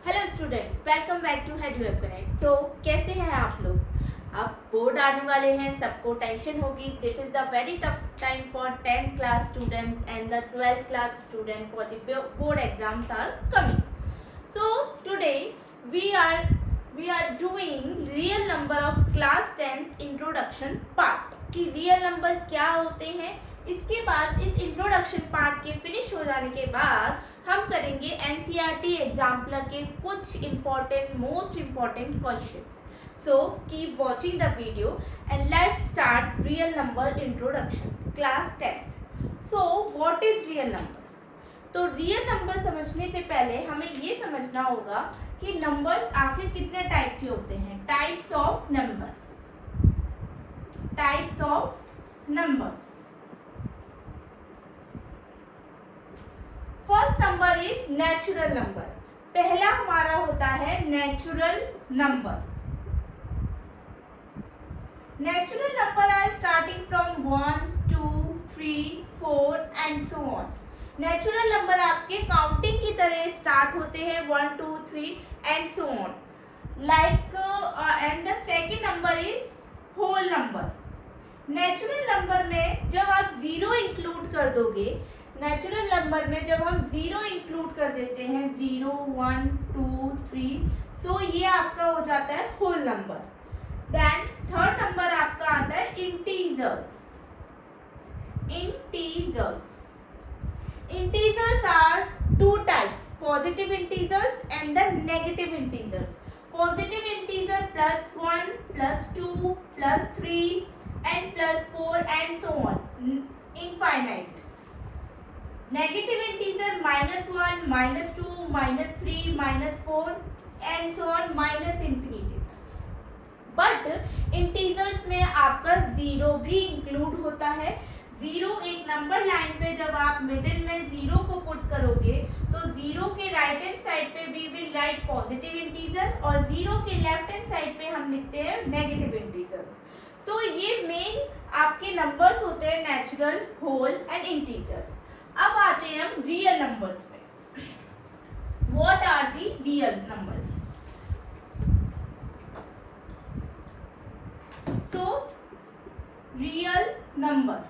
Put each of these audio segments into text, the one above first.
Hello students, welcome back to headweb connect. तो कैसे हैं आप लोग? अब बोर्ड आने वाले हैं, सबको टेंशन होगी। This is the very tough time for 10th class student and the 12th class student for the board exams are coming. So today we are doing real number of class 10th introduction part. कि real number क्या होते हैं, इसके बाद इस introduction part के finish हो जाने के बाद हम करेंगे एनसीईआरटी एग्जाम्पलर के कुछ most important questions. So keep watching the video and let's start real number introduction class 10th. So what is real number? तो रियल नंबर समझने से पहले हमें ये समझना होगा कि नंबर्स आखिर कितने टाइप के होते हैं. Types of numbers. Types of numbers. First number is natural number. पहला हमारा होता है natural number. Natural number are starting from 1, 2, 3, 4 and so on. Natural number आपके काउंटिंग की तरह स्टार्ट होते हैं 1, 2, 3 and so on. Like and the second number is whole number. Natural number में जब आप जीरो इंक्लूड कर दोगे, नेचुरल नंबर में जब हम जीरो इंक्लूड कर देते हैं 0, 1, 2, 3, सो ये आपका हो जाता है whole number. Then third number आपका आता है integers. Integers. Integers are two types, positive integers and the negative integers. Positive integer plus 1, plus 2, plus 3 and plus 4 and so on. Infinite. Negative integer -1, -2, -3, -4 and so on minus infinity. But integers में आपका zero भी include होता है. Zero एक number line पे जब आप middle में जीरो को पुट करोगे तो जीरो के राइट हैंड साइड पे we will write positive integer और जीरो के लेफ्ट हैंड साइड पे हम लिखते हैं नेगेटिव इंटीजर्स. तो ये मेन आपके नंबर्स होते हैं नेचुरल, होल एंड इंटीजर्स. अब आते हैं हम रियल नंबर्स पे. What are the real numbers? So real number.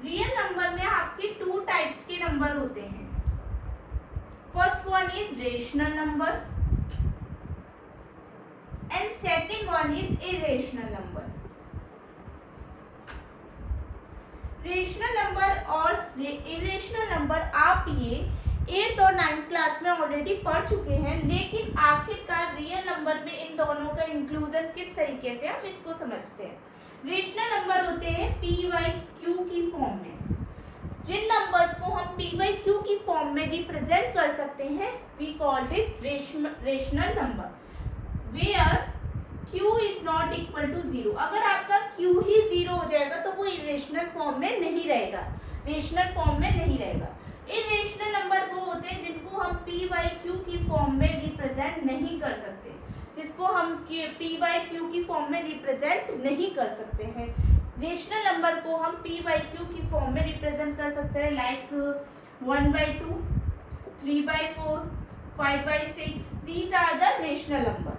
Real number में आपके टू टाइप्स के नंबर होते हैं. First one is rational number and second one is irrational number. Rational number और इरेशनल नंबर आप ये 8th और 9th क्लास में ऑलरेडी पढ़ चुके हैं, लेकिन आखिरकार रियल नंबर में इन दोनों का इंक्लूजन किस तरीके से हम इसको समझते हैं. रेशनल नंबर होते हैं p/q की फॉर्म में. जिन नंबर्स को हम p/q की फॉर्म में रिप्रेजेंट कर सकते हैं we called it rational number. Where q is not equal to 0. अगर आपका q ही 0 हो जाएगा तो वो इरेशनल फॉर्म में नहीं रहेगा, रेशनल फॉर्म में नहीं रहेगा. इरेशनल नंबर वो होते हैं जिनको हम p/q की फॉर्म में रिप्रेजेंट नहीं कर सकते, जिसको हम p/q की फॉर्म में रिप्रेजेंट नहीं कर सकते हैं. रेशनल नंबर को हम p/q की फॉर्म में रिप्रेजेंट कर सकते हैं like 1/2, 3/4, 5/6. These are the rational number.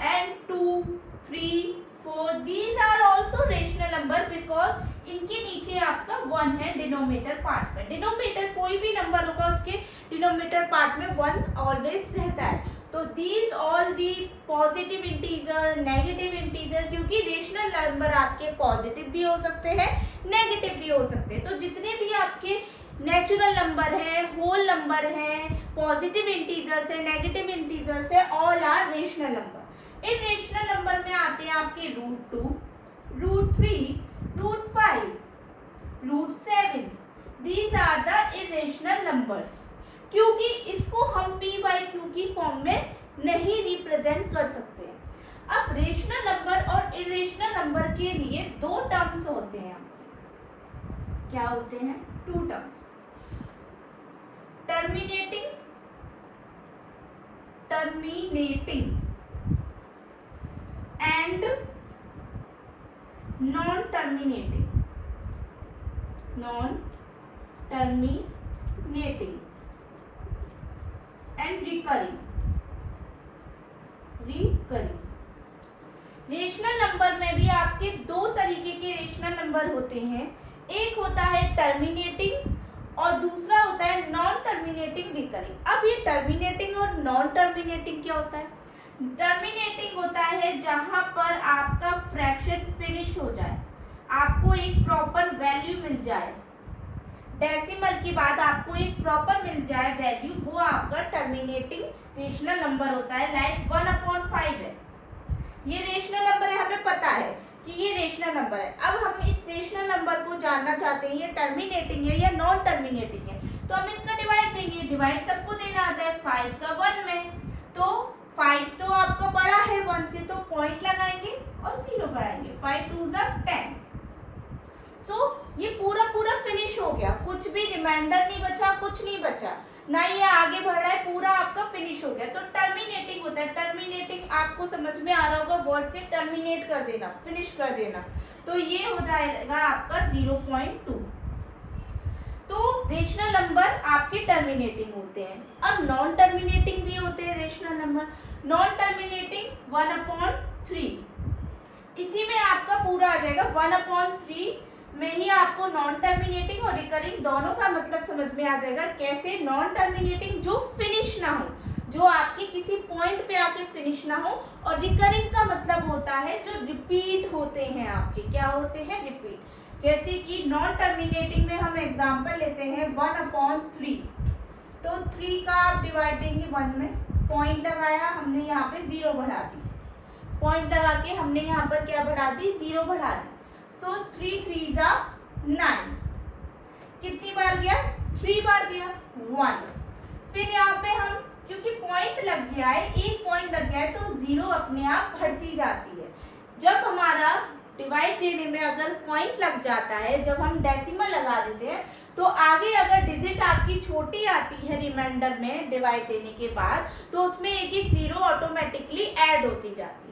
And 2, 3, 4 these are also rational number because इनके नीचे आपका 1 है डिनोमिनेटर पार्ट में. डिनोमिनेटर कोई भी नंबर होगा उसके डिनोमिनेटर पार्ट में 1 ऑलवेज रहता है. तो these all the positive integer, negative integer, क्योंकि रेशनल नंबर आपके पॉजिटिव भी हो सकते हैं, नेगेटिव भी हो सकते हैं. तो जितने भी आपके नेचुरल नंबर है, होल नंबर है, पॉजिटिव इंटीजर्स है, नेगेटिव इंटीजर्स है, ऑल आर रेशनल नंबर. इन रेशनल नंबर में आते हैं आपके √2, √3, √5, √7. These are the irrational numbers, क्योंकि इसको हम p/q की फॉर्म में नहीं रिप्रेजेंट कर सकते. अब रेशनल नंबर और इरेशनल नंबर के लिए दो टर्म्स होते हैं. क्या होते हैं? Two terms. Terminating and non terminating. Recurring. Rational number में भी आपके दो तरीके के रेशनल नंबर होते हैं, एक होता है टर्मिनेटिंग और दूसरा होता है नॉन टर्मिनेटिंग रिकरिंग। अब ये टर्मिनेटिंग और नॉन टर्मिनेटिंग क्या होता है? टर्मिनेटिंग होता है जहां पर आपका फ्रैक्शन फिनिश हो जाए, आपको एक प्रॉपर वैल्यू मिल जाए, डेसिमल के बाद आपको एक प्रॉपर मिल जाए वैल्यू, वो आपका टर्मिनेटिंग रेशनल नंबर होता है। लाइक 1/5 है, ये रेशनल नंबर है, हमें पता है कि ये रेशनल नंबर है। अब हम इस रेशनल नंबर को जानना चाहते हैं ये टर्मिनेटिंग है या नॉन टर्मिनेटिंग है, तो हम इसका डिवाइड देंगे। डिवाइड सबको देना आता है 5 का 1 में, तो 5 तो आपका बड़ा है 1 से, तो पॉइंट लगाएंगे और 0 बढ़ाएंगे। 5 2 10। सो ये पूरा फिनिश हो गया, कुछ भी रिमाइंडर नहीं बचा, कुछ नहीं बचा, ना ये आगे बढ़ रहा है, पूरा आपका फिनिश हो गया। तो टर्मिनेटिंग होता है। टर्मिनेटिंग आपको समझ में आ रहा होगा, वर्ड से टर्मिनेट कर देना, फिनिश कर देना, तो ये हो जाएगा आपका 0.2। तो रेशनल नंबर आपके टर्मिनेटिंग होते हैं। अब नॉन टर्मिनेटिंग भी होते हैं रेशनल नंबर। नॉन टर्मिनेटिंग 1/3, इसी में आपका पूरा आ जाएगा 1/3 में ही आपको नॉन टर्मिनेटिंग और रिकरिंग दोनों का मतलब समझ में आ जाएगा। कैसे? नॉन टर्मिनेटिंग जो फिनिश ना हो, जो आपके किसी पॉइंट पे आके फिनिश ना हो, और रिकरिंग का मतलब होता है जो रिपीट होते हैं आपके। क्या होते हैं? रिपीट। जैसे कि नॉन टर्मिनेटिंग में हम एग्जांपल लेते हैं 1/3, तो 3 का आप डिवाइड देंगे 1 में, पॉइंट लगाया हमने, यहाँ पे 0 बढ़ा दी, पॉइंट लगा के हमने यहाँ पर क्या बढ़ा दी? 0 बढ़ा दी। सो 3 3 9, कितनी बार गया? 3 बार गया, 1। फिर यहाँ पे हम, क्योंकि पॉइंट लग गया है, एक पॉइंट लग गया है, तो 0 अपने आप बढ़ती जाती है। जब हमारा डिवाइड देने में अगर पॉइंट लग जाता है, जब हम डेसिमल लगा देते हैं, तो आगे अगर डिजिट आपकी छोटी आती है रिमाइंडर में डिवाइड देने के बाद, तो उसमें एक एक 0 ऑटोमेटिकली ऐड होती जाती है।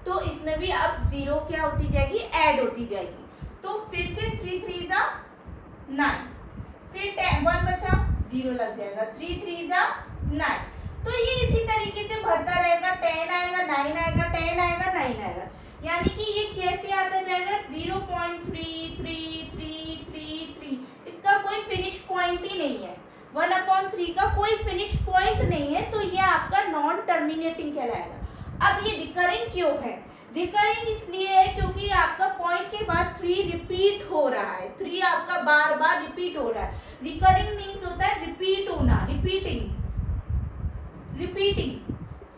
तो इसमें भी अब 0 क्या होती जाएगी? ऐड होती जाएगी। तो फिर से 3 3 9, फिर 1 बचा, 0 लग जाएगा, 3 3 9। तो ये इसी तरीके से बढ़ता रहेगा, 10 आएगा, 9 आएगा, 10 आएगा, 9 आएगा। यानी कि ये कैसे आता जाएगा? 0.333333, इसका कोई फिनिश पॉइंट ही नहीं है। 1/3 का कोई फिनिश पॉइंट नहीं है, तो ये आपका नॉन टर्मिनेटिंग कहलाएगा। अब ये रिकरिंग क्यों है? रिकरिंग इसलिए है क्योंकि आपका पॉइंट के बाद 3 रिपीट हो रहा है, 3 आपका बार बार रिपीट हो रहा है। रिकरिंग मीन्स होता है रिपीट होना, रिपीटिंग।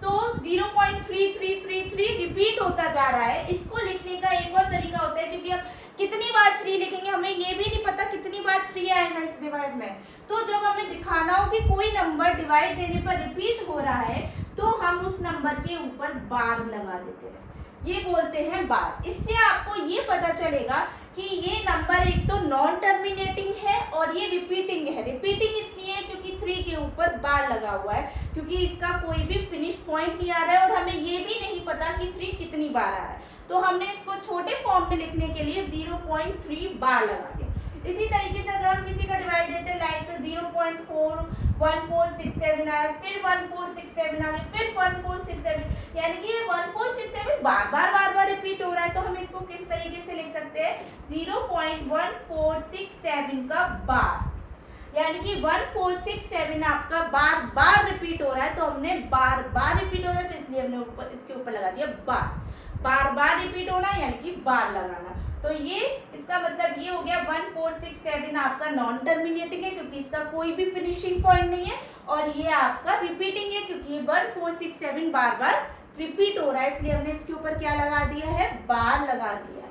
सो 0.3333 रिपीट होता जा रहा है। इसको लिखने का एक और तरीका होता है, क्योंकि अब कितनी बार 3 लिखेंगे हमें ये भी नहीं पता कितनी बार 3 आएगा इस डिवाइड में। तो जब हमें दिखाना हो कि कोई नंबर डिवाइड देने पर रिपीट हो रहा है, तो हम उस नंबर के ऊपर बार लगा देते हैं, ये बोलते हैं बार। इससे आपको ये पता चलेगा कि ये नंबर एक तो नॉन टर्मिनेटिंग है और ये रिपीटिंग है। रिपीटिंग इसलिए है क्योंकि 3 के ऊपर बार लगा हुआ है, क्योंकि इसका कोई भी फिनिश पॉइंट नहीं आ रहा है और हमें ये भी नहीं पता कि 3 कितनी बार आ रहा है। तो हमने इसको छोटे फॉर्म में लिखने के लिए 0.3 बार लगा दिया। इसी तरीके से अगर हम किसी का डिवाइड देते हैं, लाइक 0.41467 आया, फिर 1467 आ गया, फिर 1467, यानी कि ये 1467 बार रिपीट हो रहा है। तो हम इसको किस तरीके से लिख सकते हैं? 0.1467 का बार, यानी कि 1467 आपका बार रिपीट हो रहा है। तो हमने बार रिपीट हो रहा है, तो इसलिए हमने इसके ऊपर लगा दिया बार रिपीट होना, यानी कि बार लगाना। तो ये इसका मतलब ये हो गया 1467 आपका नॉन टर्मिनेटिंग है, क्योंकि इसका कोई भी फिनिशिंग पॉइंट नहीं है, और ये आपका रिपीटिंग है, क्योंकि 1467 बार रिपीट हो रहा है, इसलिए हमने इसके ऊपर क्या लगा दिया है? बार लगा दिया है।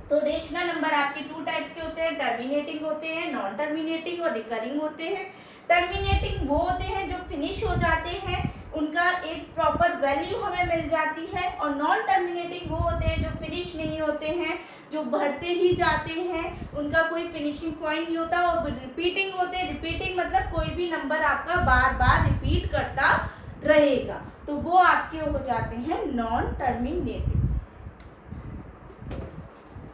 तो रेशनल नंबर आपके 2 टाइप्स के होते हैं, टर्मिनेटिंग होते हैं, नॉन टर्मिनेटिंग और रिकरिंग होते हैं। टर्मिनेटिंग वो होते हैं जो फिनिश हो जाते हैं, उनका एक प्रॉपर वैल्यू हमें मिल जाती है, और नॉन टर्मिनेटिंग वो होते हैं जो फिनिश नहीं होते हैं, जो बढ़ते ही जाते हैं, उनका कोई फिनिशिंग पॉइंट नहीं होता, और रिपीटिंग होते हैं। रिपीटिंग मतलब कोई भी नंबर आपका बार रिपीट करता रहेगा, तो वो आपके हो जाते हैं non terminating.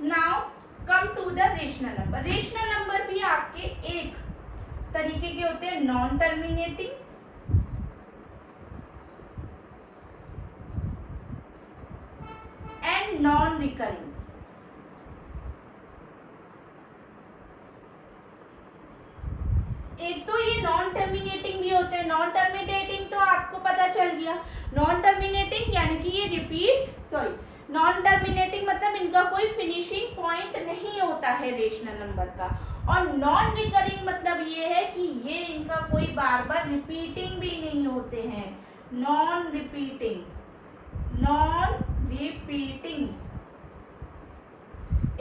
Now come to the rational number. Rational number भी आपके एक तरीके के होते हैं, नॉन टर्मिनेटिंग नॉन रिकरिंग। एक तो ये नॉन टर्मिनेटिंग भी होते हैं। नॉन टर्मिनेटिंग तो आपको पता चल गया। नॉन टर्मिनेटिंग यानी कि ये नॉन टर्मिनेटिंग मतलब इनका कोई फिनिशिंग पॉइंट नहीं होता है रेशनल नंबर का। और नॉन रिकरिंग मतलब ये है कि ये इनका कोई बार बार रिपीटिंग भी नहीं होते हैं। नॉन रिपीटिंग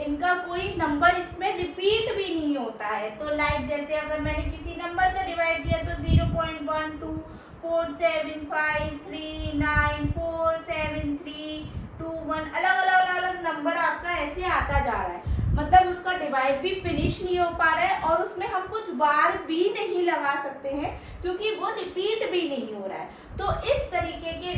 इनका कोई नंबर इसमें रिपीट भी नहीं होता है। तो लाइक जैसे अगर मैंने किसी नंबर का डिवाइड किया तो 0.124753947321 अलग नंबर आपका ऐसे आता जा रहा है। मतलब उसका डिवाइड भी फिनिश नहीं हो पा रहा है और उसमें हम कुछ बार भी नहीं लगा सकते हैं क्योंकि वो रिपीट भी नहीं हो रहा है। तो इस तरीके के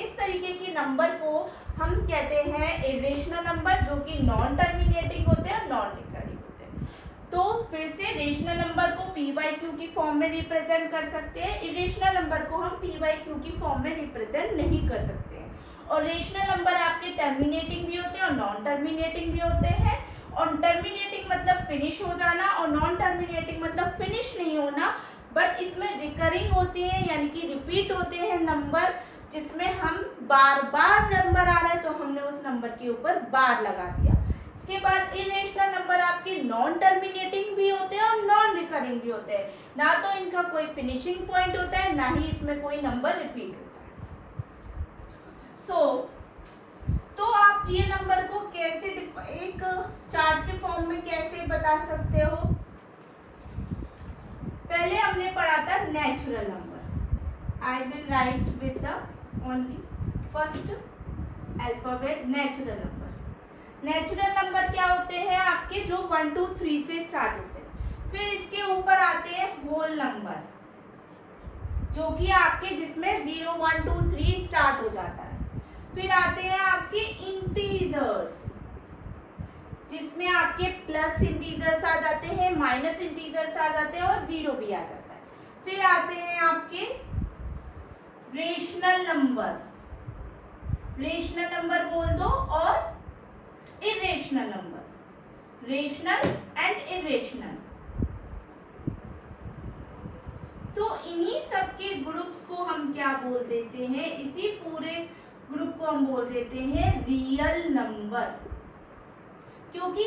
इस तरीके के नंबर को हम कहते हैं इरेशनल नंबर, जो कि नॉन टर्मिनेटिंग होते हैं और नॉन रिकरिंग होते हैं। तो फिर से रेशनल नंबर को p बाई क्यू की फॉर्म में रिप्रेजेंट कर सकते हैं। इरेशनल नंबर को हम p बाई क्यू की फॉर्म में रिप्रेजेंट नहीं कर सकते हैं। और रेशनल नंबर आपके टर्मिनेटिंग भी होते हैं और नॉन टर्मिनेटिंग भी होते हैं। और टर्मिनेटिंग मतलब फिनिश हो जाना और नॉन टर्मिनेटिंग मतलब फिनिश नहीं होना, बट इसमें रिकरिंग होती है यानी कि रिपीट होते हैं नंबर, जिसमें हम बार बार नंबर आ रहा है तो हमने उस नंबर के ऊपर बार लगा दिया। इसके बाद इरेशनल नंबर आपके नॉन टर्मिनेटिंग भी होते हैं और नॉन रिकरिंग भी होते हैं। ना तो इनका कोई फिनिशिंग पॉइंट होता है, ना ही इसमें कोई नंबर रिपीट होता है। तो आप ये नंबर को कैसे एक चार्ट के फॉर्म में कैसे बता सकते हो? पहले हमने पढ़ा था natural number. I will write with the only first alphabet natural number. Natural number क्या होते हैं आपके, जो 1 2 3 से स्टार्ट होते हैं। फिर इसके ऊपर आते हैं होल नंबर, जो कि आपके जिसमें 0 1 2 3 स्टार्ट हो जाता है। फिर आते हैं आपके इंटीजर्स, जिसमें आपके प्लस इंटीजर्स आ जाते हैं, माइनस इंटीजर्स आ जाते हैं और जीरो भी आ जाता है। फिर आते हैं आपके रेशनल नंबर, रेशनल नंबर बोल दो, और irrational number, rational and irrational. तो इन्हीं सबके ग्रुप्स को हम क्या बोल देते हैं, इसी पूरे ग्रुप को हम बोल देते हैं रियल नंबर। क्योंकि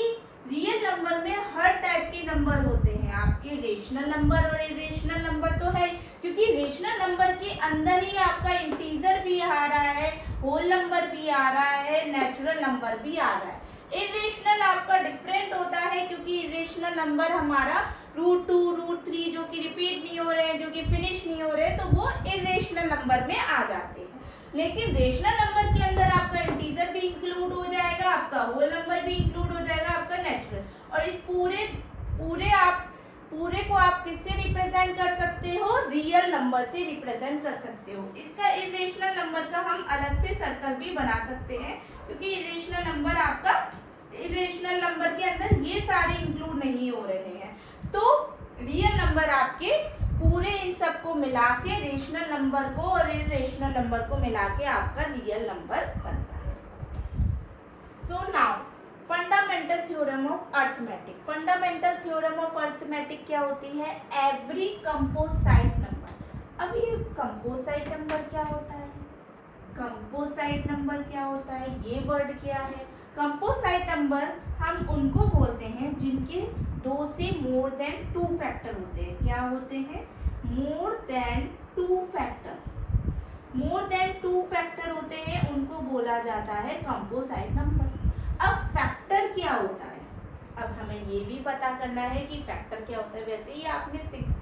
रियल नंबर में हर टाइप के नंबर होते हैं। आपके रेशनल नंबर और इरेशनल नंबर तो है, क्योंकि रेशनल नंबर के अंदर ही आपका इंटीजर भी आ रहा है, होल नंबर भी आ रहा है, नेचुरल नंबर भी आ रहा है। इरेशनल आपका डिफरेंट होता है, क्योंकि इरेशनल नंबर हमारा √2 √3 जो कि रिपीट नहीं हो रहे हैं, जो कि फिनिश नहीं हो रहे हैं, तो वो इरेशनल नंबर में आ जाते हैं। लेकिन रेशनल नंबर के अंदर आपका इंटीजर भी इंक्लूड हो जाएगा, आपका होल नंबर भी इंक्लूड हो जाएगा, आपका नेचुरल। और इस पूरे को आप किससे रिप्रेजेंट कर सकते हो, रियल नंबर से रिप्रेजेंट कर सकते हो। इसका इरेशनल नंबर का हम अलग से सर्कल भी बना सकते हैं, क्योंकि इरेशनल नंबर आपका इरेशनल नंबर के अंदर ये सारे इंक्लूड नहीं हो रहे हैं। तो रियल नंबर आपके पूरे इन सब को मिला के रेशनल नंबर को और इरेशनल नंबर को मिला के आपका रियल नंबर बनता है। So now fundamental theorem of arithmetic. Fundamental theorem of arithmetic क्या होती है, एवरी कंपोसाइट नंबर। अब ये कंपोसाइट नंबर क्या होता है, कंपोसाइट नंबर क्या होता है, ये वर्ड क्या है? कंपोसाइट नंबर हम उनको बोलते हैं जिनके 2 से मोर देन 2 फैक्टर होते हैं। क्या होते हैं? More than 2 factor. More than 2 factor होते हैं, उनको बोला जाता है कंपोसाइट नंबर। अब फैक्टर क्या होता है, अब हमें ये भी पता करना है कि फैक्टर क्या होता है। वैसे ही आपने 6th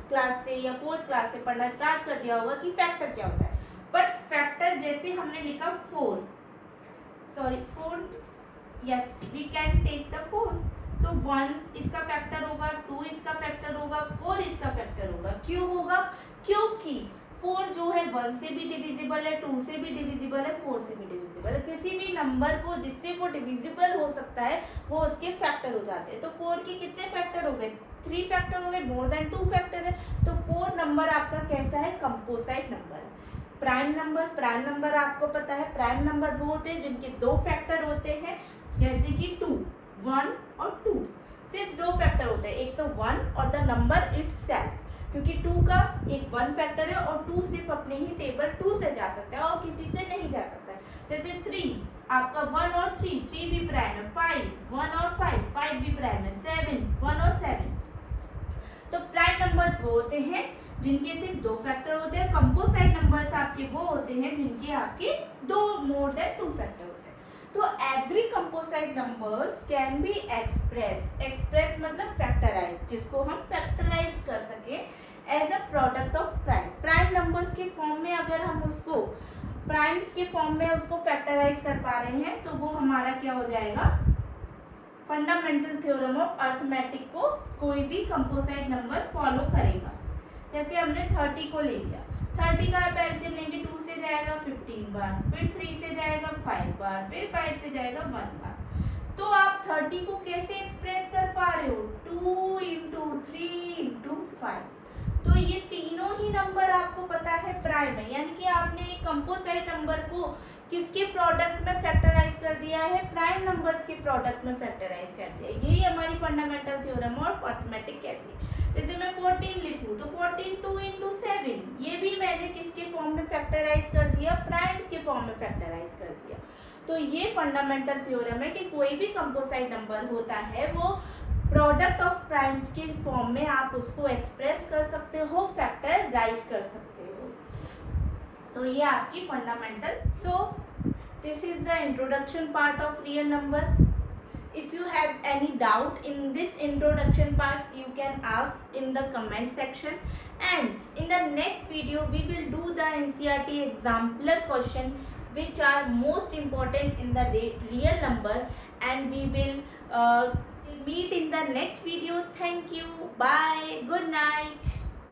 क्लास से या 4th क्लास से पढ़ना स्टार्ट कर दिया होगा कि फैक्टर क्या होता है। बट फैक्टर जैसे हमने लिखा 4, yes we can take the 4। so 1 इसका फैक्टर होगा, 2 इसका फैक्टर होगा, 4 इसका फैक्टर होगा। क्यों होगा? क्योंकि 4 जो है 1 से भी डिविजिबल है, 2 से भी डिविजिबल है, 4 से भी डिविजिबल है। किसी भी नंबर को जिससे वो डिविजिबल हो सकता है वो उसके फैक्टर हो जाते हैं। तो 4 के कितने फैक्टर हो गए? 3 फैक्टर हो गए, मोर देन 2 फैक्टर है। तो 4 नंबर आपका कैसा है? कंपोसाइट नंबर है। प्राइम नंबर आपको पता है, प्राइम नंबर वो होते हैं जिनके दो फैक्टर होते हैं, जैसे कि 2, 1 और 2, सिर्फ दो फैक्टर होते हैं, एक तो 1 और द नंबर इटसेल्फ, क्योंकि 2 का एक 1 फैक्टर है और 2 सिर्फ अपने ही टेबल 2 से जा सकता है और किसी से नहीं जा सकता है। जैसे 3 आपका 1 और 3 भी प्राइम है, 5 1 और 5 भी प्राइम है, 7 1 और 7। तो प्राइम नंबर्स वो होते हैं जिनके सिर्फ दो फैक्टर होते हैं, कंपोजिट नंबर्स आपके वो होते हैं जिनके आपके दो मोर देन 2 फैक्टर होते हैं। तो every composite numbers can be express मतलब फैक्टराइज, जिसको हम फैक्टराइज कर सके as a product of prime numbers के फॉर्म में। अगर हम उसको प्राइम्स के फॉर्म में उसको फैक्टराइज कर पा रहे हैं तो वो हमारा क्या हो जाएगा, फंडामेंटल थ्योरम ऑफ अर्थमेटिक को कोई भी कंपोजिट नंबर फॉलो करेगा। जैसे हमने 30 को ले लिया, 30 का एलसीएम लेंगे, 2 से जाएगा 15 बार, फिर 3 से जाएगा 5 बार, फिर 5 से जाएगा 1 बार। तो आप 30 को कैसे एक्सप्रेस कर पा रहे हो, 2 × 3 × 5। तो ये तीनों ही नंबर आपको पता है प्राइम है, यानी कि आपने एक कंपोजिट नंबर को किसके प्रोडक्ट में फैक्टराइज कर दिया है, प्राइम नंबर्स के प्रोडक्ट में फैक्टराइज कर दिया। यही हमारी फंडामेंटल थ्योरम ऑफ अर्थमेटिक कहती है। जैसे मैं 14 लिखूं तो 14 2 × 7, ये भी मैंने किसके फॉर्म में फैक्टराइज कर दिया, प्राइम्स के फॉर्म में फैक्टराइज कर दिया। तो ये फंडामेंटल थ्योरम है कि कोई भी कंपोजिट नंबर होता है वो प्रोडक्ट ऑफ प्राइम्स के फॉर्म में आप उसको एक्सप्रेस कर सकते हो, फैक्टराइज कर सकते हो। तो ये आपकी fundamental. So this is the introduction part of real number. If you have any doubt in this introduction part, you can ask in the comment section, and in the next video we will do the NCERT exemplar question which are most important in the real number, and we will meet in the next video. Thank you, bye, good night.